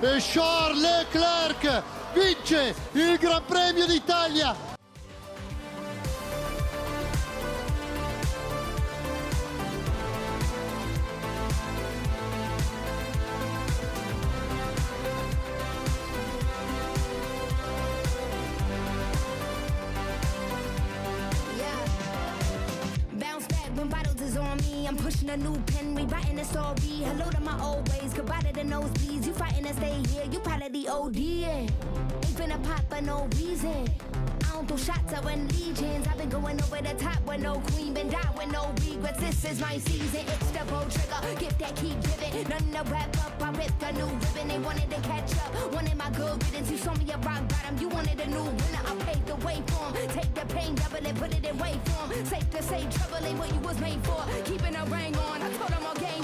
E Charles Leclerc vince il Gran Premio d'Italia. I'm pushing a new pen, rewriting the story. Hello to my old ways, goodbye to the nosebleeds. You fighting to stay here, you part of the OD. Ain't finna pop for no reason. I don't throw shots, I run legions. I've been going over the top with no queen, been down with no regrets. This is my season, it's the gold trigger. Gift that keep giving, nothing to wrap up. I ripped a new ribbon, they wanted to catch up. Wanted my good riddance, you saw me a rock bottom. You wanted a new winner, I paved the way for 'em. Take the pain, double it, put it in wait for 'em. Safe to say, trouble ain't what you was made for. Keeping a ring on, I told 'em okay.